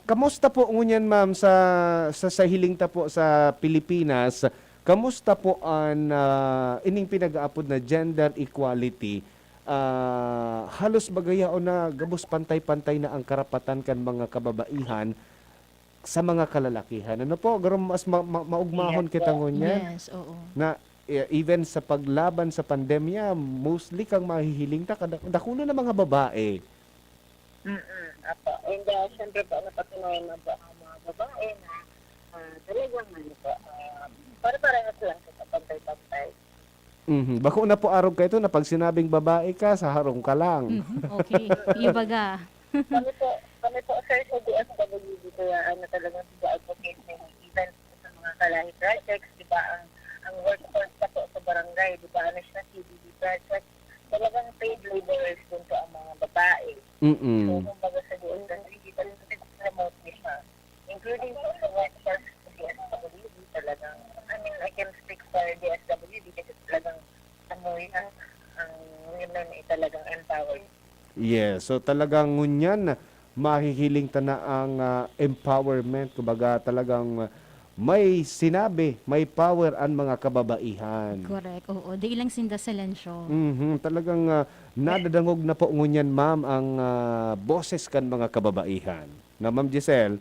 [SPEAKER 1] kamusta po ngunyan, ma'am, sa hiling ta po sa Pilipinas, kamusta po ang ining pinag-aapod na gender equality? Halos bagaya o na gabos pantay-pantay na ang karapatan kan mga kababaihan sa mga kalalakihan. Ano po? Garo mas maugmahon
[SPEAKER 2] Yes,
[SPEAKER 1] kita ngunyan?
[SPEAKER 2] Yes, oo.
[SPEAKER 1] Na even sa paglaban sa pandemya, mostly kang mahihiling ta dakulo na mga babae.
[SPEAKER 14] Apo. And syempre po, napatunayan na po ang mga babae na talagang ano po, para-parehas lang sa pantay-pantay.
[SPEAKER 1] Bako na po arog kayo na pag sinabing babae ka, sa harong ka lang.
[SPEAKER 2] Okay. Ibaga.
[SPEAKER 14] Kami po, sir, sa DZGB, kaya talagang advocate ng event sa mga kalahi projects, di ba, ang workforce pa po sa barangay, di ba, ano siya, CBD project, talagang paid laborers din po ang mga babae. So, kumbaga sa DZGB, talagang promote niya siya. Including po sa workforce sa DZGB, talagang, I can speak for DZGB kasi talagang ang women ay talagang empowered.
[SPEAKER 1] Yes, so talagang ngunyan mahihiling ta na ang empowerment, kumbaga talagang may sinabi, may power ang mga kababaihan.
[SPEAKER 2] Correct. Oo. Di ilang sinda silensyo.
[SPEAKER 1] Talagang nadadangog na po ngunyan, ma'am, ang boses kan mga kababaihan. Na Ma'am Giselle?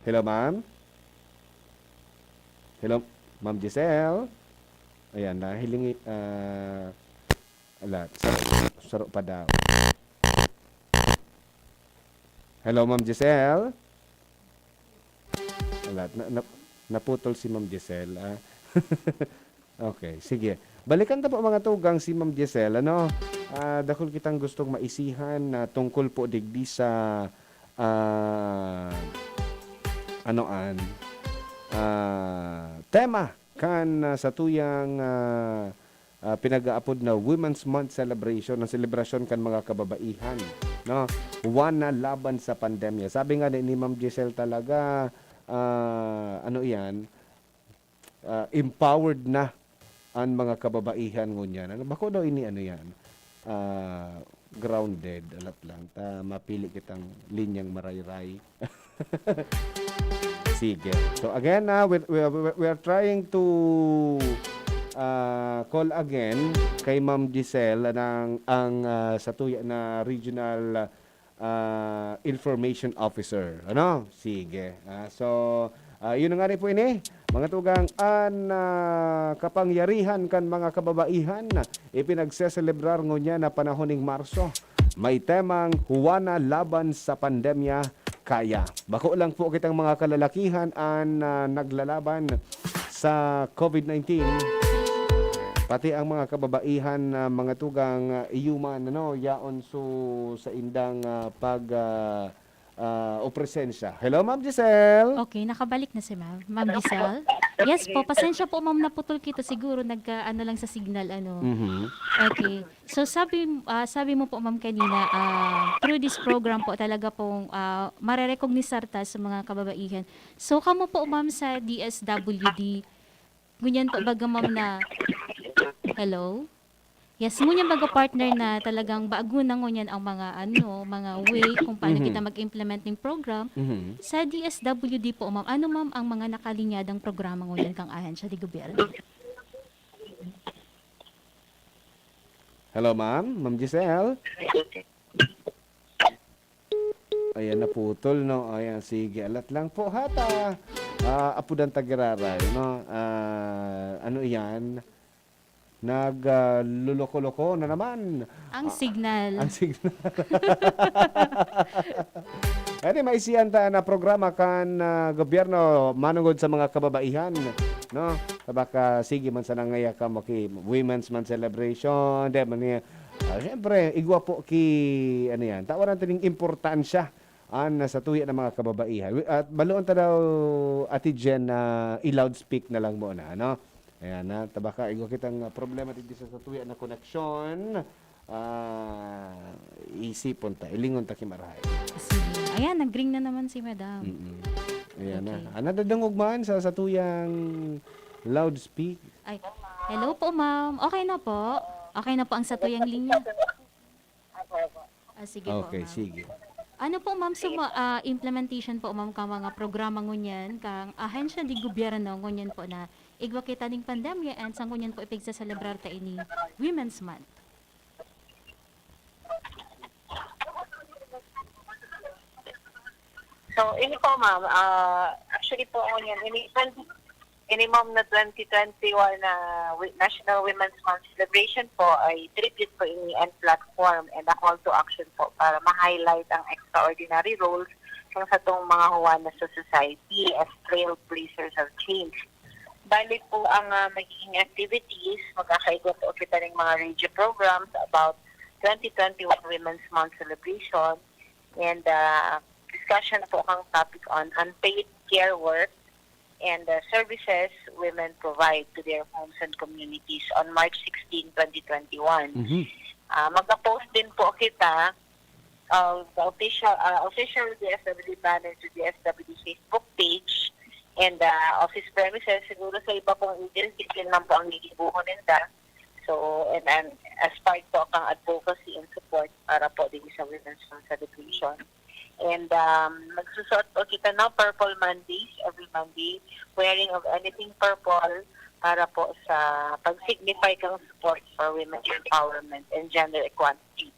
[SPEAKER 1] Hello, ma'am? Hello, Ma'am Giselle? Ayan, nahilingi, saro pa daw. Hello, Ma'am Giselle? Naputol si Ma'am Giselle. Okay, sige. Balikan ta po mga tugang si Ma'am Giselle. Dakol kitang gustong maisihan na tungkol po digdi sa tema kan sa tuyang pinag-aapod na Women's Month celebration, ng celebration kan mga kababaihan, no? One na laban sa pandemya. Sabi nga ni Ma'am Giselle talaga, empowered na ang mga kababaihan ngunyan. Bako daw ini yan? Grounded, alat lang. Mapili kitang linyang marayray. Sige. So again, we are trying to call again kay Ma'am Giselle ang satuya na regional information officer. Sige. Yun na nga rin po ini. Mga tugang, kapangyarihan kan mga kababaihan ipinagseselebrar ngunya na panahoning Marso. May temang Juana laban sa pandemya kaya. Bako lang po kitang mga kalalakihan naglalaban sa COVID-19. Pati ang mga kababaihan mga tugang iuman yaon sa indang o presensya. Hello, Ma'am Giselle.
[SPEAKER 2] Okay, nakabalik na si Ma'am Giselle. Yes po, pasensya po ma'am, naputol kita siguro lang sa signal Okay. So sabi mo po ma'am kanina, through this program po talaga pong marerecognisar ta sa mga kababaihan. So kamo po ma'am sa DSWD, ngunyan po baga ma'am na hello? Yes, ngunyan baga partner na talagang bago na ngunyan ang mga way kung paano kita mag-implement ng program. Sa DSWD po, ma'am, ano ma'am ang mga nakalinyadang programa ngunyan kang ahan siya di gobyerno?
[SPEAKER 1] Hello, ma'am. Ma'am Giselle. Ayan, naputol, no? Ayan, sige. Alat lang po, hata. Apudan tagiraray, no? Ano yan? Nagluloko-loko na naman.
[SPEAKER 2] Ang signal.
[SPEAKER 1] Ang signal. Ano maisiyan ta na programa kan gobyerno manungod sa mga kababaihan, no? Baka sige man sa nangaya ka maki Women's Month celebration, de man niya. Siyempre, igwa po ki ano yan. Tawaran taning importansya sa tuya ng mga kababaihan. At baloon ta daw Ate Jen na i-loudspeak na lang mo na, no? Ayan na, tabaka, igwa kitang problema dito sa tuya na koneksyon. Isipon ta, ilingon ta kimarahay.
[SPEAKER 2] Sige. Ayan, nag-ring na naman si Madam.
[SPEAKER 1] Ayan okay. Na. Nadadangog man sa tuyang loudspeak.
[SPEAKER 2] Ay, hello po ma'am. Okay na po. Okay na po ang satuyang linya. Sige po
[SPEAKER 1] okay,
[SPEAKER 2] ma'am.
[SPEAKER 1] sige.
[SPEAKER 2] Ano po ma'am sa implementation po ma'am ka mga programa ngunyan kang ahensya di gobyerno ngunyan po na igwa kita ning pandemya and sang ngunyan po ipigsa celebrar ta ini Women's Month.
[SPEAKER 14] So, ini po ma'am, actually po ngunyan, minimum na 2021 na National Women's Month celebration po ay tribute po ini and platform and a call to action po para ma-highlight ang extraordinary roles ng sa itong mga huwanas sa society as trailblazers of change. Bali po ang magiging activities, magkakaigwa po kita ng mga radio programs about 2021 Women's Month celebration and discussion po ang topic on unpaid care work and services women provide to their homes and communities on March 16, 2021. Magka-post din po kita the official DSWD banner to DSWD Facebook page and office premises. Siguro sa iba pong agency, yun lang po ang gigibuhon nila. So, and as part po kang advocacy and support para po din sa Women's Month celebration. And magsusot po kita ng Purple Mondays every Monday, wearing of anything purple para po sa pag-signify kang support for women's empowerment and gender equality.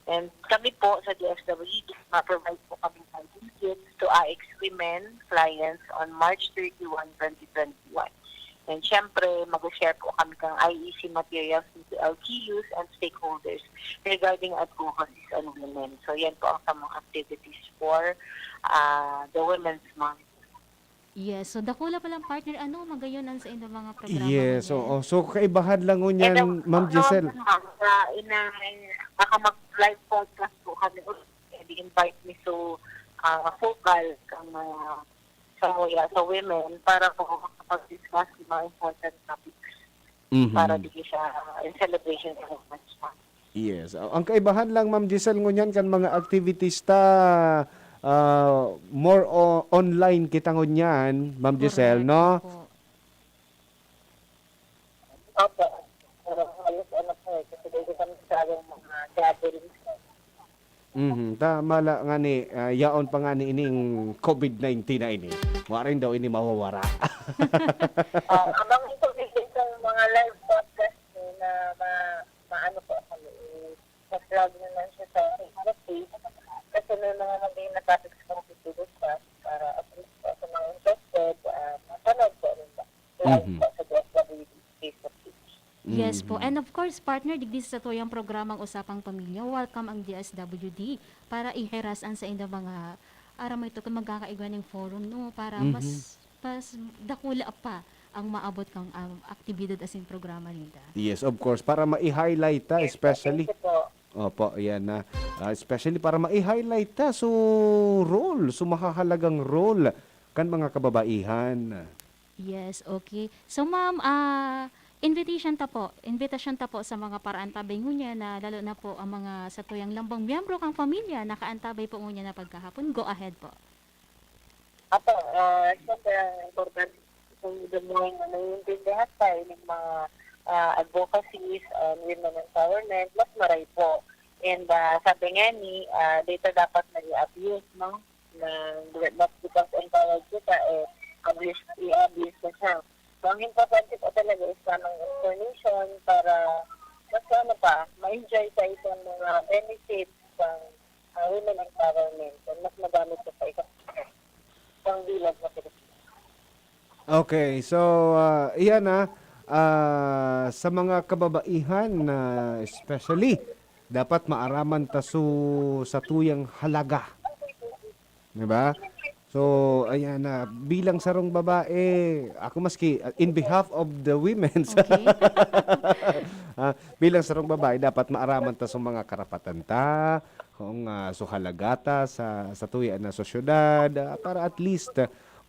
[SPEAKER 14] And kami po sa DSWD, ma-provide po kami ng kits to AX women clients on March 31, 2021. And syempre, mag-share po kami ng IEC materials to LGUs and stakeholders regarding advocacies on women. So yan po ang samang activities for the Women's Month.
[SPEAKER 2] Yes, so dakula pa lang partner, ano magayonan sa inyong mga programa?
[SPEAKER 1] Yes, so kaibahan lang ngunyan, Ma'am Giselle.
[SPEAKER 14] Baka mag-live podcast po kami ulit. I-invite me to focal sa women para po makapag-discuss yung mga important topics para di siya in celebration of Women's Month.
[SPEAKER 1] Yes. Ang kaibahan lang, Ma'am Giselle, ngunyan kan mga activities ta more online kita ngunyan, Ma'am Giselle, no?
[SPEAKER 14] Opo. Pero halos ano po kasi dito kami sa mga gatherings.
[SPEAKER 1] Tama la nga ni, yaon pa nga ni ining COVID-19 na ini. Warin daw ini mawawara.
[SPEAKER 14] Abang ito sa mga live podcast na maano po kami, mag-vlog naman siya sa Facebook page. Kasi may mga magiging na topics kong discuss para at least po sa mga interested, mapanood po rin ba? Live po sa DSWD Facebook page.
[SPEAKER 2] Yes po. And of course, partner, digdi sa tuyang programang Usapang Pamilya, welcome ang DSWD para iherasan sa inyong mga aram ito kung magkakaigwa ng forum, no? Para mas dakula pa ang maabot kang aktibidad asin programa nila.
[SPEAKER 1] Yes, of course. Para ma-highlight ta, especially. Opo, yan na. Especially para ma-highlight ta so role, so mahahalagang role kan mga kababaihan.
[SPEAKER 2] Yes, okay. So ma'am, invitation ta po sa mga paraantabay ngunya na lalo na po ang mga sa tuyang lambang miyembro kang pamilya nakaantabay po ngunya na pagkahapon. Go ahead po.
[SPEAKER 14] Apo, siyempre important kung mo naiintindihan tayo ng mga advocacies on women empowerment, mas maray po. And sabi nga ni, dito dapat nag-i-abuse, no? Na not because empowered kita, i-abuse na siya. So, ang importante po talaga is tamang information para mas ma-enjoy tayo sa mga benefits ng women empowerment. And mas madami po sa pang bilag na Pilipinas.
[SPEAKER 1] Okay, so iyan sa mga kababaihan especially dapat maaraman ta sa tuyang halaga. 'Di ba? So, ayan na, bilang sarong babae, ako maski, in behalf of the women, bilang sarong babae, dapat maaraman ta sa mga karapatan ta, kung suhalagata sa tuya na sosyedad, para at least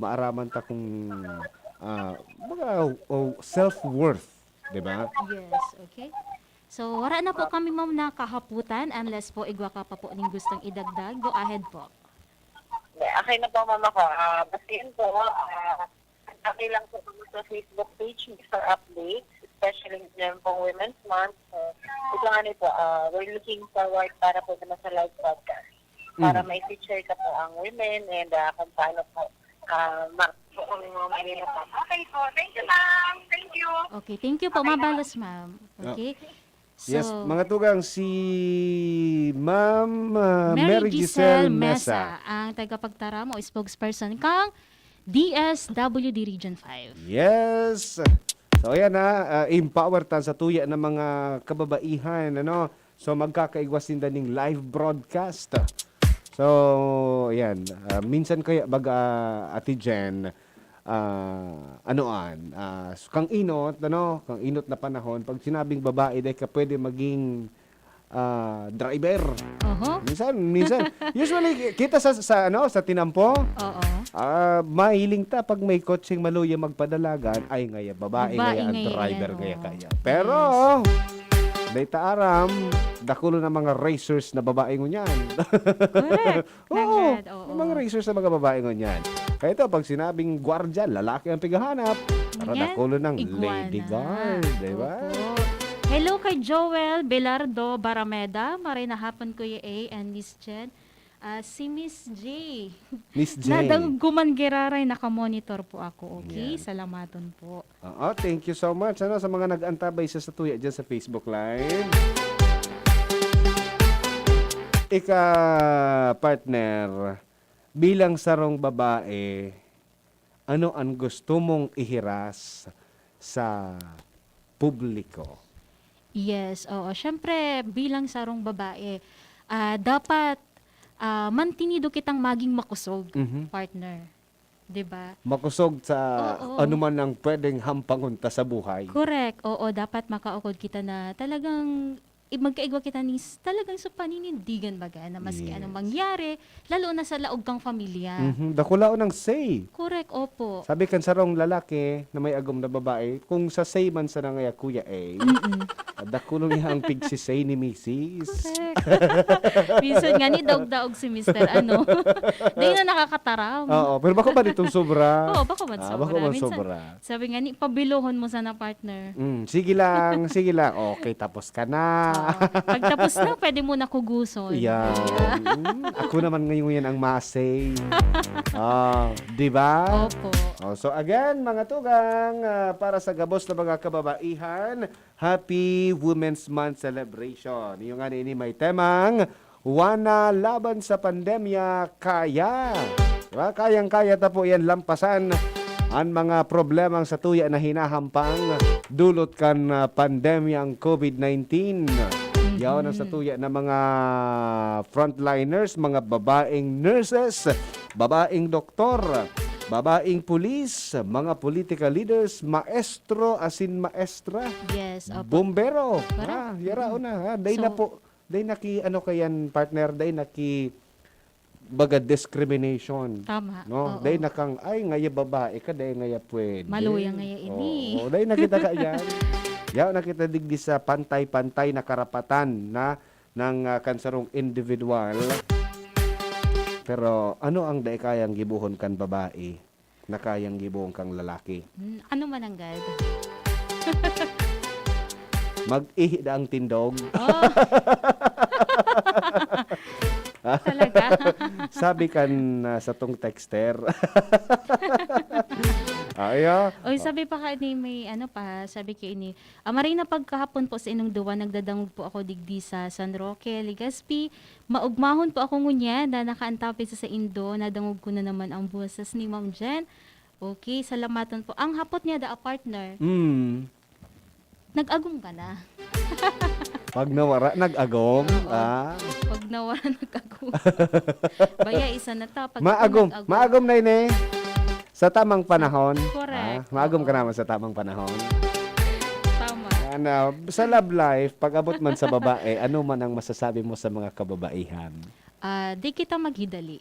[SPEAKER 1] maaraman ta kung mga self-worth, di ba?
[SPEAKER 2] Yes, okay. So, wala na po kami ma'am na kahaputan unless po igwa ka pa po ning gustong idagdag. Go ahead po.
[SPEAKER 14] Okay na po, mama ko. Basta yun po, okay lang po sa Facebook page for updates, especially ngayon pong Women's Month. Ito nga nito, we're looking forward para po naman sa live podcast. Para may feature ka po ang women and kung paano po okay po, thank you ma'am. Thank you.
[SPEAKER 2] Okay, thank you po. Mabalas ma'am. Okay. So,
[SPEAKER 1] yes, mga tugang si Ma'am Mary Giselle Mesa.
[SPEAKER 2] ang tagapagtaramo o spokesperson kang DSWD Region 5.
[SPEAKER 1] Yes. So ayan na, empower ta sa tuya ng mga kababaihan, ano. So magkakaigwas din ning live broadcast. So ayan, minsan kaya baga Ate Jen, kang inot, ano, kang inot na panahon pag sinabing babae dahil ka pwede maging driver. Minsan. Usually kita sa tinampo.
[SPEAKER 2] Oo.
[SPEAKER 1] Mahiling ta pag may kotseng maluya magpadalagan ay ngaya babae ngaya ang driver ngaya kaya. Pero day ta aram dakulo na mga racers na babae ngunyan.
[SPEAKER 2] Correct.
[SPEAKER 1] Oo.
[SPEAKER 2] Nagad, oo.
[SPEAKER 1] Mga racers na mga babae ngunyan. Kaya ito pag sinabing gwardiya, lalaki ang pigahanap. Pero
[SPEAKER 2] Ngunyan,
[SPEAKER 1] dakulo ng
[SPEAKER 2] iguana.
[SPEAKER 1] lady guard, di ba?
[SPEAKER 2] Opo. Hello kay Joel Belardo Barameda. Maray na hapon Kuya A and Miss Jen. Si Miss J.
[SPEAKER 1] Miss J.
[SPEAKER 2] Nadang gumangiraray, nakamonitor po ako. Okay?
[SPEAKER 1] Yan.
[SPEAKER 2] Salamaton po.
[SPEAKER 1] Oo, thank you so much sa mga nag-antabay sa tuya dyan sa Facebook Live. Ika, partner, bilang sarong babae, ano ang gusto mong ihiras sa publiko?
[SPEAKER 2] Yes, oo. Siyempre, bilang sarong babae, dapat mantinido kitang maging makusog, partner. 'Di ba?
[SPEAKER 1] Makusog sa
[SPEAKER 2] Oo.
[SPEAKER 1] anuman ang pwedeng hampangunta sa buhay.
[SPEAKER 2] Correct. Oo, dapat makaukod kita na talagang magkaigwa kita ni talagang sa paninindigan baga na maski anong mangyari, lalo na sa laog kang pamilya.
[SPEAKER 1] Dakulao ng say.
[SPEAKER 2] Correct, opo.
[SPEAKER 1] Sabi kan sarong lalaki na may agom na babae, kung sa say man sa nangaya Kuya A, dakulo niya ang pigsisay ni Mrs.
[SPEAKER 2] Correct. Minsan nga ni daog-daog si Mr. Ano. Dahil na nakakataram.
[SPEAKER 1] Oo, pero bako ba ditong sobra?
[SPEAKER 2] Oo, bako man sobra.
[SPEAKER 1] Bako man
[SPEAKER 2] Minsan,
[SPEAKER 1] sobra.
[SPEAKER 2] sabi nga ni, pabilohon mo sana partner.
[SPEAKER 1] Sige lang, sige lang. Okay, tapos ka na.
[SPEAKER 2] Pagtapos na, pwede mo na kuguson.
[SPEAKER 1] Yan. Ako naman ngayon yan ang masay. Di ba?
[SPEAKER 2] Opo.
[SPEAKER 1] So again, mga tugang, para sa gabos na mga kababaihan, Happy Women's Month Celebration. Yung nga ini may temang, Wana laban sa pandemya, kaya. Diba? Kayang-kaya ta po yan lampasan ang mga problemang sa tuya na hinahampang dulot kan pandemyang COVID-19. Yawan ang sa tuya na mga frontliners, mga babaeng nurses, babaeng doktor, babaeng pulis, mga political leaders, maestro asin maestra,
[SPEAKER 2] Yes, opo.
[SPEAKER 1] bombero.
[SPEAKER 2] Correct.
[SPEAKER 1] Yara una. Day na po, day naki ano kayan partner, day naki baga discrimination.
[SPEAKER 2] Tama.
[SPEAKER 1] No,
[SPEAKER 2] Oo.
[SPEAKER 1] day nakang ay ngaya babae ka, day ngaya pwede.
[SPEAKER 2] Maluya ngaya ini.
[SPEAKER 1] Oo, day nakita ka yan. Yaw nakita digdi sa pantay-pantay na karapatan na ng kansarong individual. Pero ano ang day kayang gibuhon kan babae na kayang gibuhon kang lalaki?
[SPEAKER 2] Ano man ang gad?
[SPEAKER 1] Mag-ihi da ang tindog.
[SPEAKER 2] Talaga?
[SPEAKER 1] Sabi kan sa tong texter. Ayo.
[SPEAKER 2] Oy, sabi pa ka ni may ano pa, sabi kay ini. Marina pagkahapon po sa inong duwa nagdadangog po ako digdi sa San Roque, Legazpi. Maugmahon po ako ngunya na nakaantapit sa Indo, nadangog ko na naman ang buwasas ni Ma'am Jen. Okay, salamatan po. Ang hapot niya da partner. Nag-agum ka na.
[SPEAKER 1] Pag nawara, nag-agom.
[SPEAKER 2] Pag nawara, nag-agum. Baya, isa na ta. Pag
[SPEAKER 1] Maagom.
[SPEAKER 2] nag-agum.
[SPEAKER 1] Maagom na ini. Sa tamang panahon.
[SPEAKER 2] Correct.
[SPEAKER 1] Maagom ka naman sa tamang panahon.
[SPEAKER 2] Tama.
[SPEAKER 1] Sa love life, pag abot man sa babae, ano man ang masasabi mo sa mga kababaihan?
[SPEAKER 2] Di kita maghidali.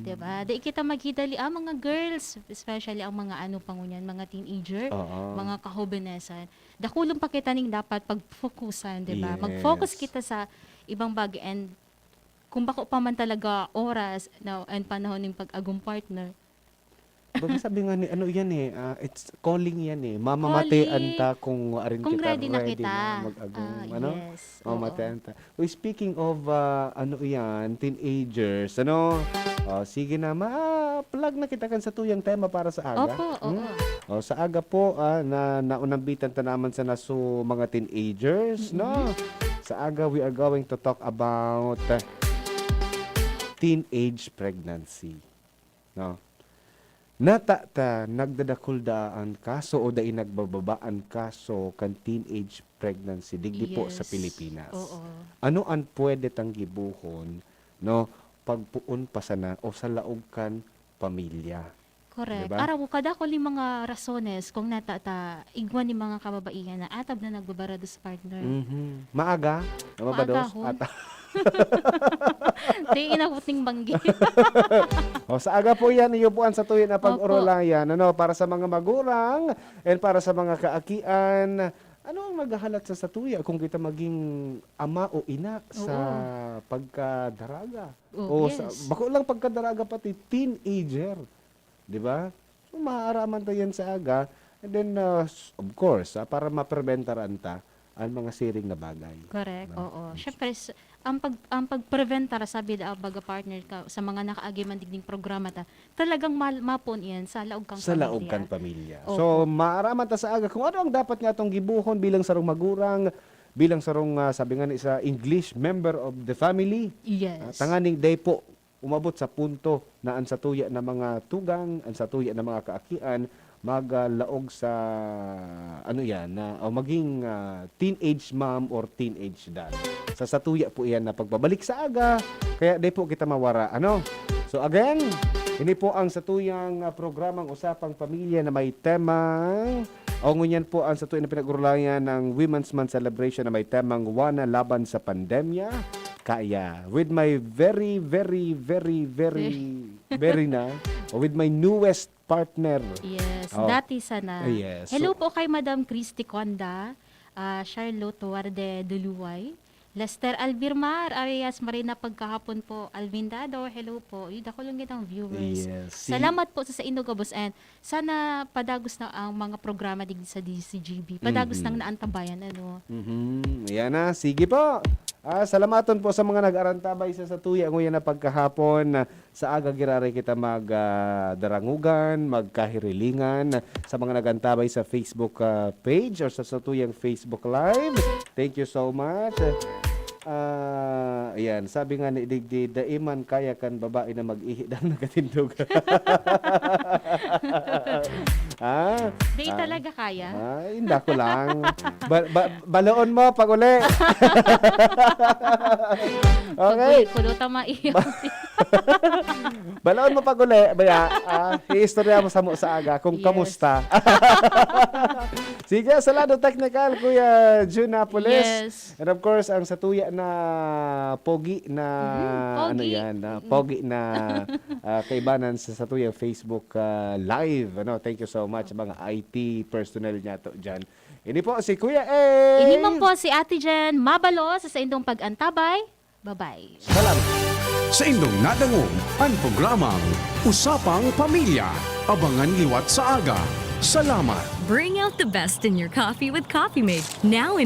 [SPEAKER 2] Diba? Di kita maghidali. Mga girls, especially ang mga ano pangunyan, mga teenager, mga kahobenesan. Dakulong pa kita ning dapat pag-focusan, diba?
[SPEAKER 1] Yes.
[SPEAKER 2] Mag-focus kita sa ibang bagay and kung bako pa man talaga oras and panahon ng pag-agong partner.
[SPEAKER 1] Baga sabi nga ni, ano yan it's calling yan Mamamatean ta kung arin
[SPEAKER 2] Kung
[SPEAKER 1] kita
[SPEAKER 2] ready na kita.
[SPEAKER 1] mag-agong,
[SPEAKER 2] Yes.
[SPEAKER 1] Mamamatean ta. Speaking of, teenagers, sige na, ma-plug na kita kan sa tuyang tema para sa aga.
[SPEAKER 2] Opo, oo.
[SPEAKER 1] Sa aga po, na naunambitan ta naman sa naso mga teenagers, no? Sa aga, we are going to talk about teenage pregnancy. No? natata nagdadakuldaan kaso o dai nagbababaan kaso kan teenage pregnancy digdi po sa
[SPEAKER 2] Yes.
[SPEAKER 1] Pilipinas.
[SPEAKER 2] Oo.
[SPEAKER 1] Ano ang pwede tang gibuhon no pagpuon pa sana o sa laog kan pamilya.
[SPEAKER 2] Correct.
[SPEAKER 1] Diba?
[SPEAKER 2] Araw kada ko mga rasones kung natata igwan ni mga kababaihan na atab na nagbabarado sa partner.
[SPEAKER 1] Maaga,
[SPEAKER 2] Maaga ho. Di inahuting banggi.
[SPEAKER 1] O sa aga po yan, iyupuan sa tuwin na pag-urulayan. Ano, para sa mga magurang and para sa mga kaakian, ano ang maghahalat sa satuya kung kita maging ama o ina sa pagkadaraga?
[SPEAKER 2] Oh,
[SPEAKER 1] o
[SPEAKER 2] yes.
[SPEAKER 1] bako lang pagkadaraga pati teenager. Di ba? So, maaaraman tayo yan sa aga. And then, of course, para mapreventaran ta ang mga siring na bagay.
[SPEAKER 2] Correct. Oo. Syempre ang pag-prevent tara sabi da baga partner ka sa mga nakaagi man digding programa ta talagang mapon iyan sa laog kang
[SPEAKER 1] Sa
[SPEAKER 2] pamilya.
[SPEAKER 1] laog kan pamilya.
[SPEAKER 2] Opo.
[SPEAKER 1] So, maaraman ta sa aga kung ano ang dapat nga itong gibuhon bilang sarong magurang, bilang sarong sabi nga ni sa English, member of the family.
[SPEAKER 2] Yes.
[SPEAKER 1] Tanganing day po umabot sa punto na ang satuya na mga tugang, ang satuya na mga kaakian maglaog sa ano yan na o maging teenage mom or teenage dad. Sa satuya po yan na pagbabalik sa aga, kaya day po kita mawara. Ano? So again, ini po ang satuyang programang Usapang Pamilya na may temang o ngunyan po ang satuyang na pinag-urulayan ng Women's Month Celebration na may temang Wana Laban sa Pandemya. Kaya, with my very na, o with my newest partner.
[SPEAKER 2] Yes,
[SPEAKER 1] Oh.
[SPEAKER 2] dati sana.
[SPEAKER 1] Yes.
[SPEAKER 2] Hello po kay Madam Christy Conda, Charlotte Tuarde Duluway, Lester Albirmar, Arias Marina pagkahapon po, Alvindado, hello po. Yun ako lang kitang viewers.
[SPEAKER 1] Yes.
[SPEAKER 2] Salamat po sa Indogabos and sana padagos na ang mga programa digdi sa DZGB. Padagos nang naantabayan ano.
[SPEAKER 1] Ayan na, sige po. Salamaton po sa mga nag-arantabay sa satuya nguyan na pagkahapon. Sa aga girare kita magdarangugan, magkahirilingan sa mga nagantabay sa Facebook page or sa satuyang Facebook Live. Thank you so much. Ayan, sabi nga ni Digdi, daiman kaya kan babae na mag-ihi dahil nagatindog.
[SPEAKER 2] Di talaga kaya.
[SPEAKER 1] Hindi ko lang. Baloon mo pag uli. Okay.
[SPEAKER 2] Kulo tama iyo.
[SPEAKER 1] Baloon mo pag uli. Baya, i-istorya mo sa aga kung kamusta. Sige, sa lado technical, Kuya June Napoles.
[SPEAKER 2] Yes.
[SPEAKER 1] And of course, ang satuya na pogi na ano
[SPEAKER 2] pogi.
[SPEAKER 1] yan, pogi na kaibanan sa satuyang Facebook live. Ano, thank you so much mga IT personnel niya to diyan. Ini po si Kuya A.
[SPEAKER 2] Ini man po si Ate Jen, mabalo sa indong pag-antabay. Bye-bye.
[SPEAKER 1] Salamat.
[SPEAKER 3] Sa indong nadangog, ang programang Usapang Pamilya. Abangan liwat sa aga. Salamat.
[SPEAKER 7] Bring out the best in your coffee with Coffee Mate. Now in